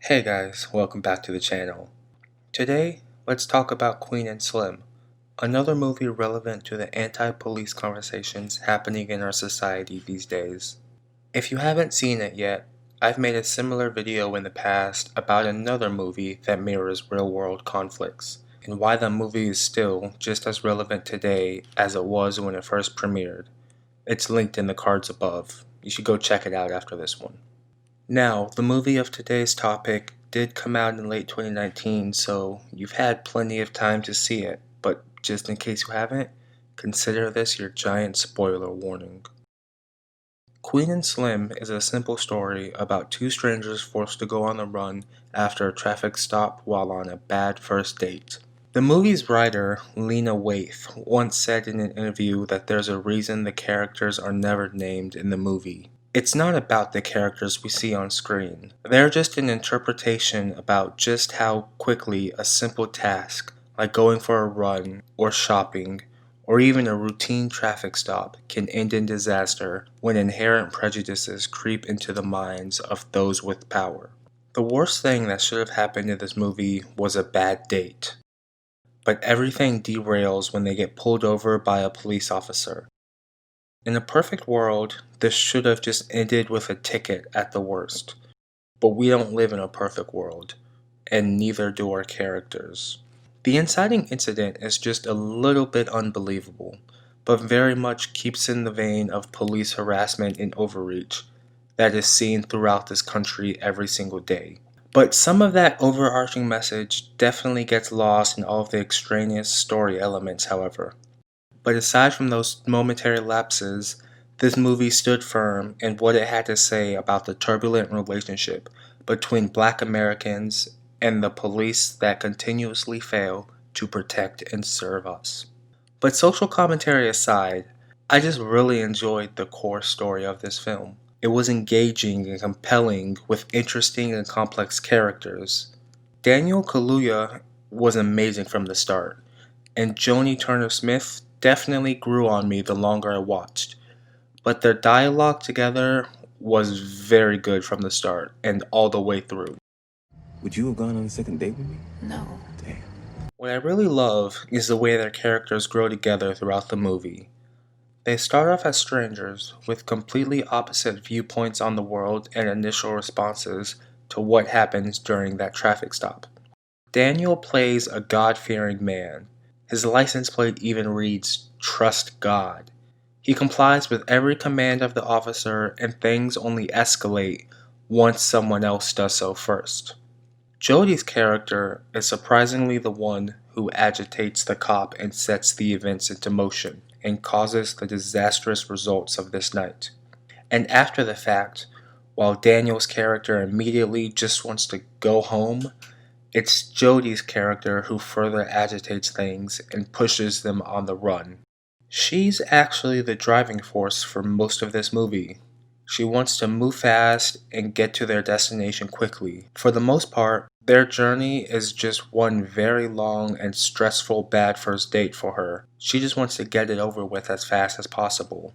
Hey guys, welcome back to the channel. Today, let's talk about Queen and Slim, another movie relevant to the anti-police conversations happening in our society these days. If you haven't seen it yet, I've made a similar video in the past about another movie that mirrors real-world conflicts, and why the movie is still just as relevant today as it was when it first premiered. It's linked in the cards above. You should go check it out after this one. Now, the movie of today's topic did come out in late 2019, so you've had plenty of time to see it, but just in case you haven't, consider this your giant spoiler warning. Queen and Slim is a simple story about two strangers forced to go on the run after a traffic stop while on a bad first date. The movie's writer, Lena Waithe, once said in an interview that there's a reason the characters are never named in the movie. It's not about the characters we see on screen. They're just an interpretation about just how quickly a simple task, like going for a run, or shopping, or even a routine traffic stop, can end in disaster when inherent prejudices creep into the minds of those with power. The worst thing that should have happened in this movie was a bad date. But everything derails when they get pulled over by a police officer. In a perfect world, this should have just ended with a ticket at the worst. But we don't live in a perfect world, and neither do our characters. The inciting incident is just a little bit unbelievable, but very much keeps in the vein of police harassment and overreach that is seen throughout this country every single day. But some of that overarching message definitely gets lost in all of the extraneous story elements, however. But aside from those momentary lapses, this movie stood firm in what it had to say about the turbulent relationship between Black Americans and the police that continuously fail to protect and serve us. But social commentary aside, I just really enjoyed the core story of this film. It was engaging and compelling with interesting and complex characters. Daniel Kaluuya was amazing from the start, and Jodie Turner-Smith definitely grew on me the longer I watched, but their dialogue together was very good from the start and all the way through. Would you have gone on a second date with me? No. Damn. What I really love is the way their characters grow together throughout the movie. They start off as strangers with completely opposite viewpoints on the world and initial responses to what happens during that traffic stop. Daniel plays a God-fearing man. His license plate even reads, "Trust God." He complies with every command of the officer, and things only escalate once someone else does so first. Jodie's character is surprisingly the one who agitates the cop and sets the events into motion, and causes the disastrous results of this night. And after the fact, while Daniel's character immediately just wants to go home, it's Jodie's character who further agitates things and pushes them on the run. She's actually the driving force for most of this movie. She wants to move fast and get to their destination quickly. For the most part, their journey is just one very long and stressful bad first date for her. She just wants to get it over with as fast as possible.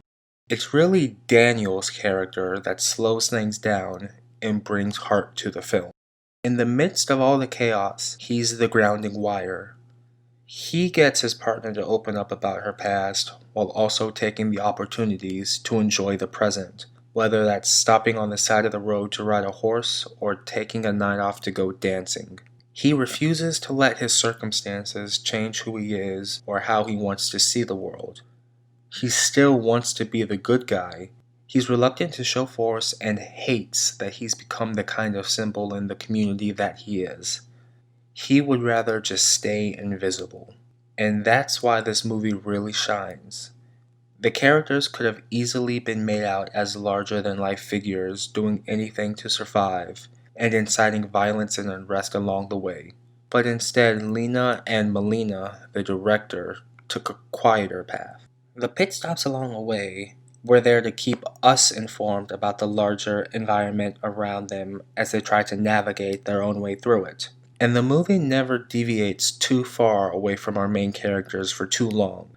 It's really Daniel's character that slows things down and brings heart to the film. In the midst of all the chaos, he's the grounding wire. He gets his partner to open up about her past while also taking the opportunities to enjoy the present, whether that's stopping on the side of the road to ride a horse or taking a night off to go dancing. He refuses to let his circumstances change who he is or how he wants to see the world. He still wants to be the good guy. He's reluctant to show force and hates that he's become the kind of symbol in the community that he is. He would rather just stay invisible. And that's why this movie really shines. The characters could have easily been made out as larger than life figures doing anything to survive and inciting violence and unrest along the way. But instead, Lena and Melina, the director, took a quieter path. The pit stops along the way were there to keep us informed about the larger environment around them as they try to navigate their own way through it. And the movie never deviates too far away from our main characters for too long.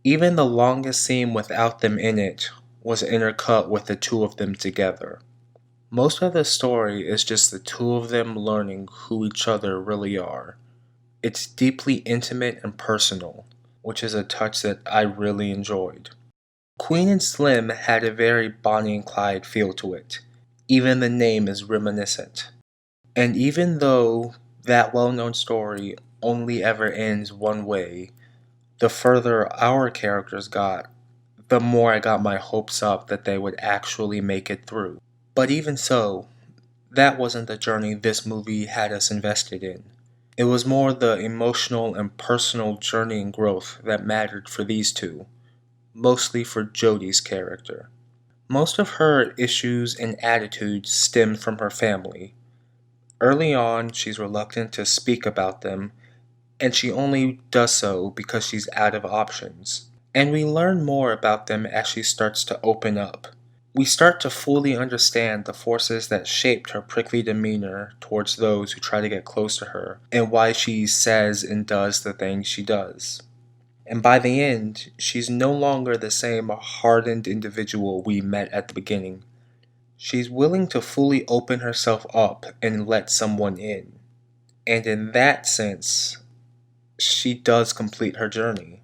Even the longest scene without them in it was intercut with the two of them together. Most of the story is just the two of them learning who each other really are. It's deeply intimate and personal, which is a touch that I really enjoyed. Queen and Slim had a very Bonnie and Clyde feel to it. Even the name is reminiscent. And even though that well known story only ever ends one way, the further our characters got, the more I got my hopes up that they would actually make it through. But even so, that wasn't the journey this movie had us invested in. It was more the emotional and personal journey and growth that mattered for these two, mostly for Jodie's character. Most of her issues and attitudes stemmed from her family. Early on, she's reluctant to speak about them, and she only does so because she's out of options. And we learn more about them as she starts to open up. We start to fully understand the forces that shaped her prickly demeanor towards those who try to get close to her, and why she says and does the things she does. And by the end, she's no longer the same hardened individual we met at the beginning. She's willing to fully open herself up and let someone in. And in that sense, she does complete her journey.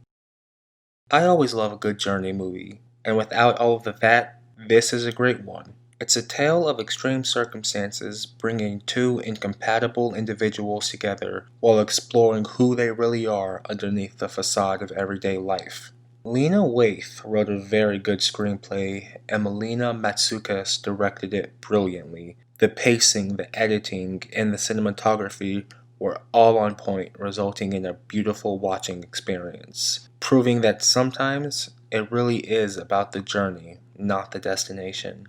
I always love a good journey movie, and without all of the that, this is a great one. It's a tale of extreme circumstances bringing two incompatible individuals together while exploring who they really are underneath the facade of everyday life. Lena Waithe wrote a very good screenplay, and Melina Matsoukas directed it brilliantly. The pacing, the editing, and the cinematography were all on point, resulting in a beautiful watching experience, proving that sometimes it really is about the journey, not the destination.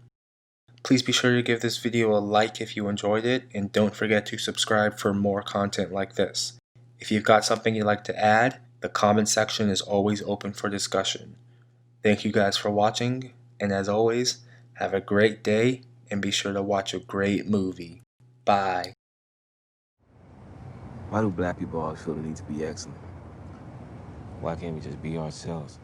Please be sure to give this video a like if you enjoyed it, and don't forget to subscribe for more content like this. If you've got something you'd like to add, the comment section is always open for discussion. Thank you guys for watching, and as always, have a great day and be sure to watch a great movie. Bye. Why do black people always feel the need to be excellent? Why can't we just be ourselves?